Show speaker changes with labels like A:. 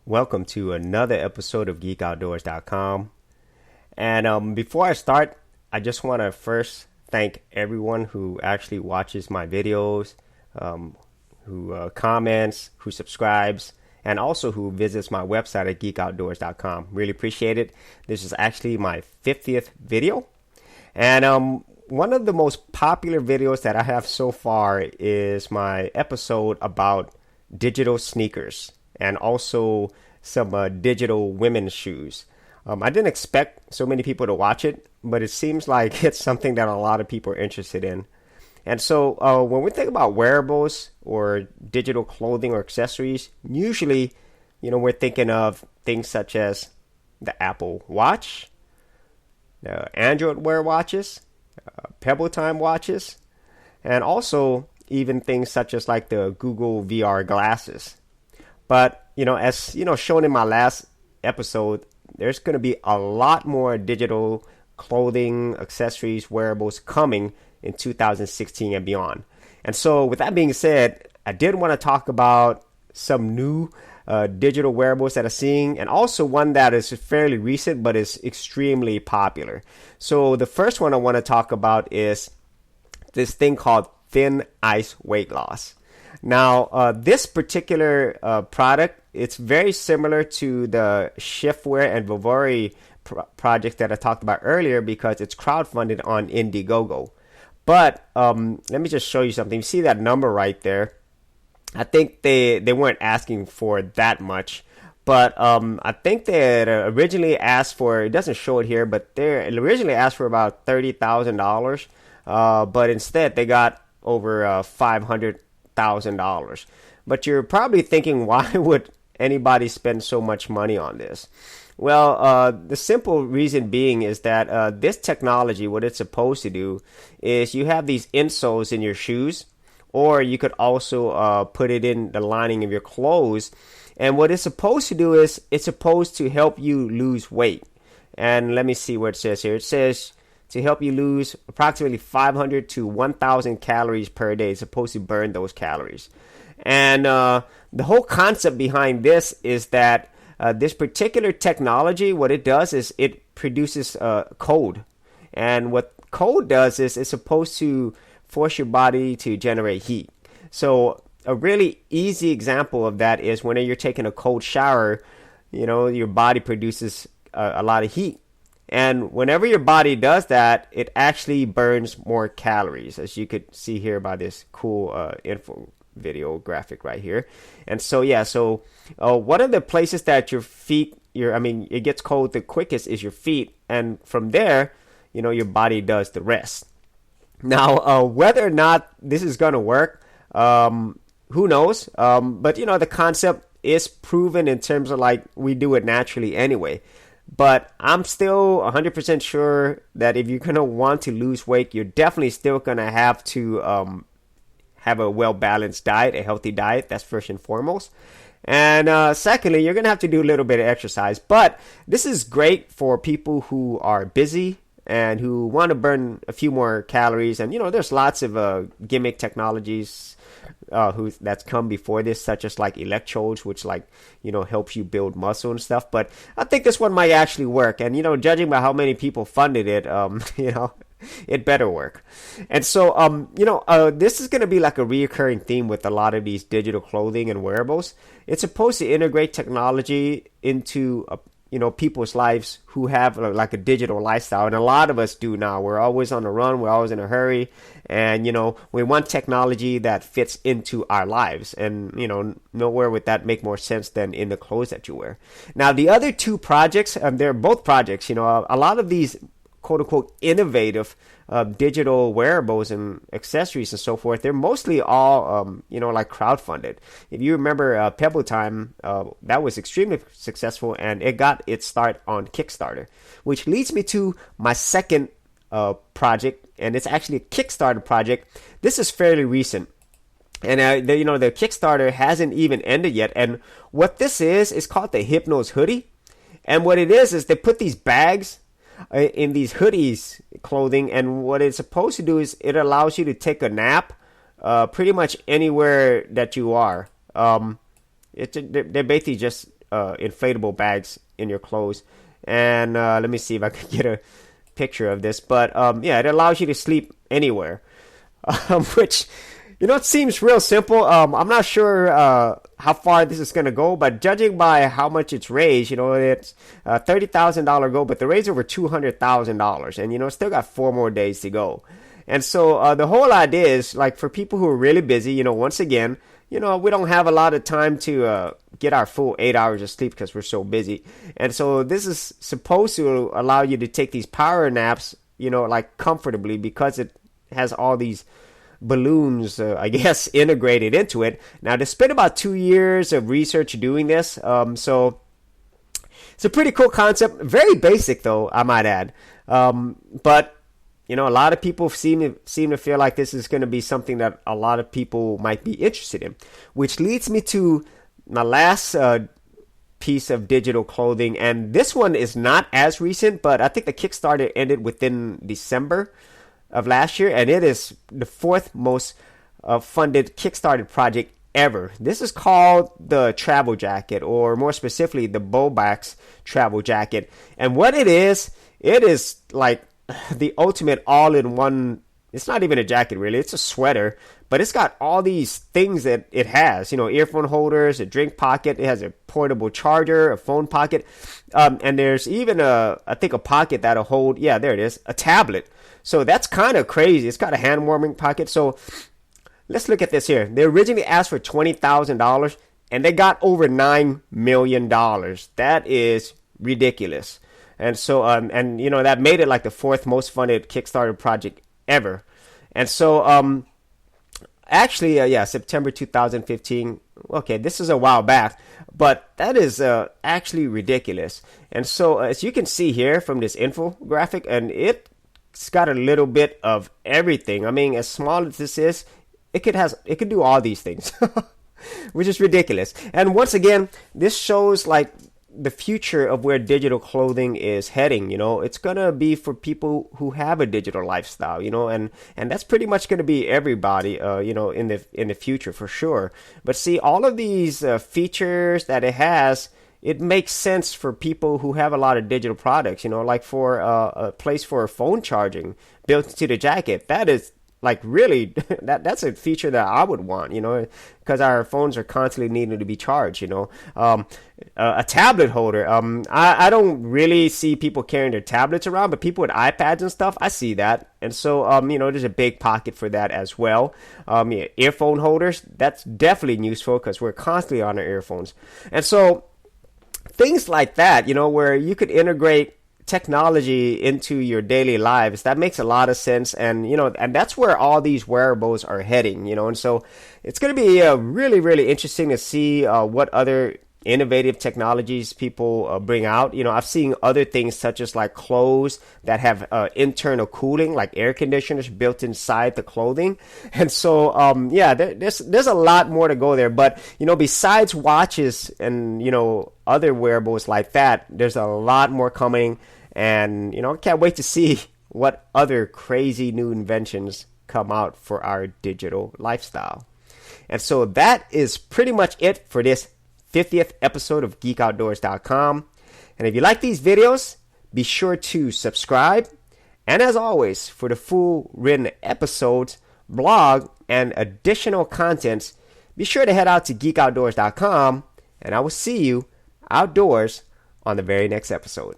A: Welcome to another episode of Geekoutdoors.com. And before I start, I just want to first thank everyone who actually watches my videos, who comments, who subscribes, and also who visits my website at Geekoutdoors.com. Really appreciate it. This is actually my 50th video. And one of the most popular videos that I have so far is my episode about digital sneakers and also some digital women's shoes. I didn't expect so many people to watch it, but it seems like it's something that a lot of people are interested in. And so when we think about wearables or digital clothing or accessories, usually, we're thinking of things such as the Apple Watch, the Android Wear watches, Pebble Time watches, and also even things such as like the Google VR glasses. But, as shown in my last episode, there's going to be a lot more digital clothing, accessories, wearables coming in 2016 and beyond. And so with that being said, I did want to talk about some new digital wearables that I'm seeing, and also one that is fairly recent but is extremely popular. So the first one I want to talk about is this thing called thin ice weight loss. Now, this particular product, it's very similar to the Shiftwear and Vivori project that I talked about earlier because it's crowdfunded on Indiegogo. But let me just show you something. You see that number right there? I think they weren't asking for that much. But I think they had originally asked for, it doesn't show it here, but they originally asked for about $30,000. But instead, they got over $500,000. But you're probably thinking, why would anybody spend so much money on this? Well, the simple reason being is that this technology, what it's supposed to do is you have these insoles in your shoes, or you could also put it in the lining of your clothes. And what it's supposed to do is it's supposed to help you lose weight. And let me see what it says here. It says to help you lose approximately 500 to 1,000 calories per day. It's supposed to burn those calories. And the whole concept behind this is that this particular technology, what it does is it produces code. And what code does is it's supposed to force your body to generate heat. So a really easy example of that is when you're taking a cold shower, your body produces a lot of heat. And whenever your body does that, it actually burns more calories, as you could see here by this cool info video graphic right here. And so, one of the places that your feet, it gets cold the quickest is your feet. And from there, your body does the rest. Now, whether or not this is going to work, who knows? But, the concept is proven in terms of like we do it naturally anyway. But I'm still 100% sure that if you're going to want to lose weight, you're definitely still going to have to have a well-balanced diet, a healthy diet. That's first and foremost. And secondly, you're going to have to do a little bit of exercise. But this is great for people who are busy and who want to burn a few more calories. And, there's lots of gimmick technologies that's come before this, such as like electrodes, which helps you build muscle and stuff. But I think this one might actually work. And, judging by how many people funded it, it better work. And so, this is going to be like a reoccurring theme with a lot of these digital clothing and wearables. It's supposed to integrate technology into people's lives who have like a digital lifestyle. And a lot of us do now. We're always on the run. We're always in a hurry. And, we want technology that fits into our lives. And, nowhere would that make more sense than in the clothes that you wear. Now, the other two projects, they're both projects, a lot of these quote unquote innovative digital wearables and accessories and so forth, they're mostly all like crowdfunded. If you remember Pebble Time, that was extremely successful, and it got its start on Kickstarter, which leads me to my second project, and it's actually a Kickstarter project. This is fairly recent. And the Kickstarter hasn't even ended yet. And what this is called the Hypnos Hoodie. And what it is they put these bags in these hoodies clothing, and what it's supposed to do is it allows you to take a nap pretty much anywhere that you are. They're basically just inflatable bags in your clothes. And let me see if I can get a picture of this. But yeah, it allows you to sleep anywhere, which, it seems real simple. I'm not sure how far this is going to go, but judging by how much it's raised, it's a $30,000 goal, but the raise over $200,000, and it's still got 4 more days to go. And so the whole idea is, like, for people who are really busy, once again, we don't have a lot of time to get our full 8 hours of sleep because we're so busy. And so this is supposed to allow you to take these power naps, like comfortably, because it has all these balloons, I guess, integrated into it. Now, they spent about 2 years of research doing this. So it's a pretty cool concept. Very basic, though, I might add. But a lot of people seem to feel like this is going to be something that a lot of people might be interested in, which leads me to my last piece of digital clothing. And this one is not as recent, but I think the Kickstarter ended within December of last year, and it is the 4th most funded Kickstarter project ever. This is called the Travel Jacket, or more specifically, the Bowbax Travel Jacket. And what it is like the ultimate all-in-one. It's not even a jacket, really. It's a sweater, but it's got all these things that it has. Earphone holders, a drink pocket. It has a portable charger, a phone pocket, and there's even a pocket that'll hold. Yeah, there it is, a tablet. So that's kind of crazy. It's got a hand warming pocket. So let's look at this here. They originally asked for $20,000, and they got over $9 million. That is ridiculous. And so, that made it like the 4th most funded Kickstarter project ever. And so, actually, September 2015. Okay, this is a while back, but that is actually ridiculous. And so, as you can see here from this infographic, and it's got a little bit of everything. I mean, as small as this is, it could do all these things, which is ridiculous. And once again, this shows like the future of where digital clothing is heading. It's gonna be for people who have a digital lifestyle, and that's pretty much gonna be everybody, in the future for sure. But see, all of these features that it has, it makes sense for people who have a lot of digital products, like for a place for phone charging built into the jacket. That is like really, that's a feature that I would want, because our phones are constantly needing to be charged, a tablet holder. I don't really see people carrying their tablets around, but people with iPads and stuff, I see that. And so, there's a big pocket for that as well. Earphone holders, that's definitely useful because we're constantly on our earphones. And so things like that, where you could integrate technology into your daily lives, that makes a lot of sense. And and that's where all these wearables are heading, and so it's going to be really, really interesting to see what other innovative technologies people bring out. I've seen other things such as like clothes that have internal cooling, like air conditioners built inside the clothing. And so there's a lot more to go there. But besides watches and other wearables like that, there's a lot more coming. And, I can't wait to see what other crazy new inventions come out for our digital lifestyle. And so that is pretty much it for this 50th episode of Geekoutdoors.com. And if you like these videos, be sure to subscribe. And as always, for the full written episodes, blog, and additional contents, be sure to head out to Geekoutdoors.com. And I will see you outdoors on the very next episode.